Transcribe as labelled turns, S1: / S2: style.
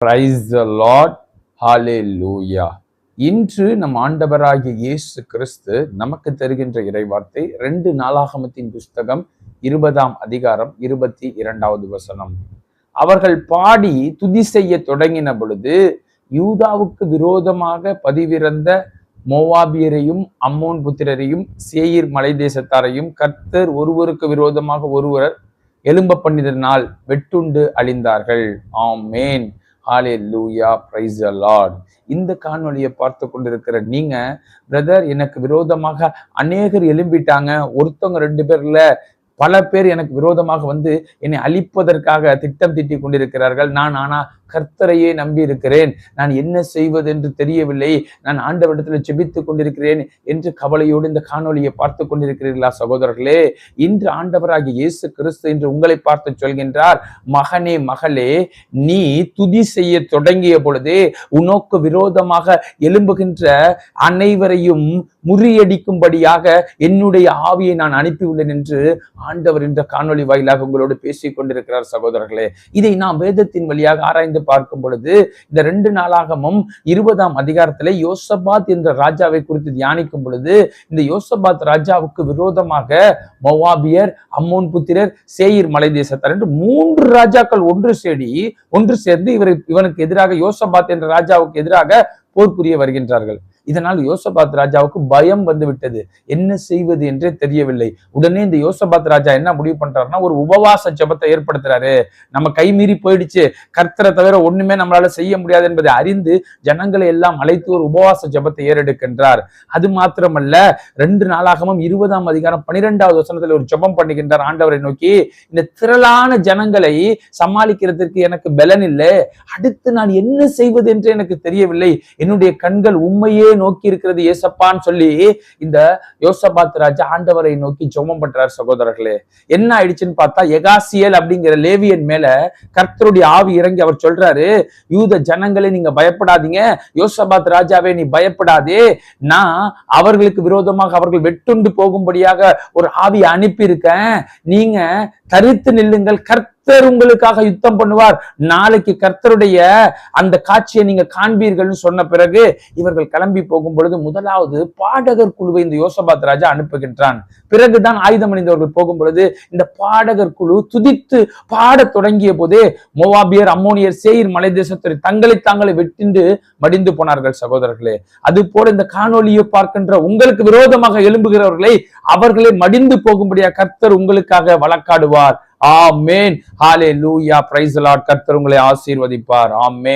S1: Praise the Lord. ஹல்லேலூயா. இன்று நம் ஆண்டவராகிய இயேசு கிறிஸ்து நமக்கு தருகின்ற இறைவார்த்தை 2 நாளாகமத்தின் புஸ்தகம் 20ஆம் அதிகாரம் 22வது வசனம். அவர்கள் பாடி துதி செய்ய தொடங்கின பொழுது யூதாவுக்கு விரோதமாக பதிவிருந்த மோவாபியரையும் அம்மோன் புத்திரரையும் சேயீர் மலை தேசத்தாரையும் கர்த்தர் ஒருவருக்கு விரோதமாக ஒருவர் எழும்ப பண்ணிதனால் வெட்டுண்டு அழிந்தார்கள். ஆமேன். ஹல்லேலூயா. Praise the Lord. இந்த காணொளியை பார்த்து கொண்டிருக்கிற நீங்க, பிரதர், எனக்கு விரோதமாக அநேகர் எழும்பிட்டாங்க, ஒருத்தவங்க 2 பேர்ல பல பேர் எனக்கு விரோதமாக வந்து என்னை அழிப்பதற்காக திட்டம் தீட்டி கொண்டிருக்கிறார்கள். நான் ஆனா கர்த்தரையே நம்பி இருக்கிறேன், நான் என்ன செய்வது என்று தெரியவில்லை, நான் ஆண்டவரிடத்தில் ஜெபித்துக் கொண்டிருக்கிறேன் என்று கவலையோடு இந்த காணொளியை பார்த்து கொண்டிருக்கிறீர்களா சகோதரர்களே? இன்று ஆண்டவராகிய இயேசு கிறிஸ்து இன்று உங்களை பார்த்து சொல்கின்றார், மகனே மகளே, நீ துதி செய்ய தொடங்கிய பொழுதே உனக்கு விரோதமாக எழும்புகின்ற அனைவரையும் முறியடிக்கும்படியாக என்னுடைய ஆவியை நான் அனுப்பியுள்ளேன் என்று ஆண்டவர் இந்த காணொளி வாயிலாக உங்களோடு பேசிக் கொண்டிருக்கிறார் சகோதரர்களே. இதை நாம் வேதத்தின் வழியாக ஆராய்ந்து பார்க்கும் பொழுது இந்த 2 நாளாகமும் 20ஆம் அதிகாரத்திலே யோசபாத் என்ற ராஜாவை குறித்து தியானிக்கும் பொழுது, இந்த யோசபாத் ராஜாவுக்கு விரோதமாக மோவாபியர், அம்மோன் புத்திரர், சேயீர் மலை தேசத்தார் என்று 3 ராஜாக்கள் ஒன்று சேர்ந்து இவனுக்கு எதிராக, யோசபாத் என்ற ராஜாவுக்கு எதிராக போர் புரிய வருகின்றார்கள். இதனால் யோசபாத் ராஜாவுக்கு பயம் வந்து விட்டது, என்ன செய்வது என்றே தெரியவில்லை. உடனே இந்த யோசபாத் ராஜா என்ன முடிவு பண்றாருன்னா, ஒரு உபவாச ஜெபத்தை ஏற்படுத்துறாரு. நம்ம கைமீறி போயிடுச்சு, கர்த்தரை தவிர ஒண்ணுமே நம்மளால செய்ய முடியாது என்பதை அறிந்து ஜனங்களை எல்லாம் அழைத்து ஒரு உபவாச ஜெபத்தை ஏறெடுக்கின்றார். அது மாத்திரமல்ல, 2 நாளாகமும் 20ஆம் அதிகாரம் 12வது வசனத்தில் ஒரு ஜெபம் பண்ணுகின்றார் ஆண்டவரை நோக்கி. இந்த திரளான ஜனங்களை சமாளிக்கிறதுக்கு எனக்கு பலன் இல்லை, அடுத்து நான் என்ன செய்வது என்று எனக்கு தெரியவில்லை, என்னுடைய கண்கள் உண்மையே நோக்கி இருக்கிறது ஏசப்பான்னு சொல்லி இந்த யோசபாத் ராஜா ஆண்டவரை நோக்கி ஜெபம் பண்றார் சகோதரர்களே. என்ன ஆயிடுச்சுன்னு பார்த்தா, எகாசியேல் அப்படிங்கிற லேவியன் மேல கர்த்தருடைய ஆவி இறங்கி அவர் சொல்றாரு, யூத ஜனங்களே நீங்க பயப்படாதீங்க, யோசபாத் ராஜாவே நீ பயப்படாதே, நான் அவர்களுக்கு விரோதமாக அவர்கள் வெட்டுண்டு போகும்படியாக ஒரு ஆவியை அனுப்பி இருக்கேன், நீங்க தரித்து நில்லுங்கள், கர்த்தர் உங்களுக்காக யுத்தம் பண்ணுவார், நாளைக்கு கர்த்தருடைய அந்த காட்சியை நீங்க காண்பீர்கள்னு சொன்ன பிறகு இவர்கள் கிளம்பி போகும் பொழுது முதலாவது பாடகர் குழுவை இந்த யோசபாத் ராஜா அனுப்புகின்றான். பிறகுதான் ஆயுதம் அணிந்தவர்கள் போகும் பொழுது இந்த பாடகர் குழு துதித்து பாட தொடங்கிய போதே மோவாபியர், அம்மோனியர், சேயீர் மலை தேசத்தில் தாங்களை வெட்டிண்டு மடிந்து போனார்கள் சகோதரர்களே. அது போல இந்த காணொலியை பார்க்கின்ற உங்களுக்கு விரோதமாக எழும்புகிறவர்களை அவர்களே மடிந்து போகும்படியா கர்த்தர் உங்களுக்காக வழக்காடுவார். ஆமென். ஹல்லேலூயா. Praise the Lord. கர்த்தர் உங்களை ஆசீர்வதிப்பார். ஆமென்.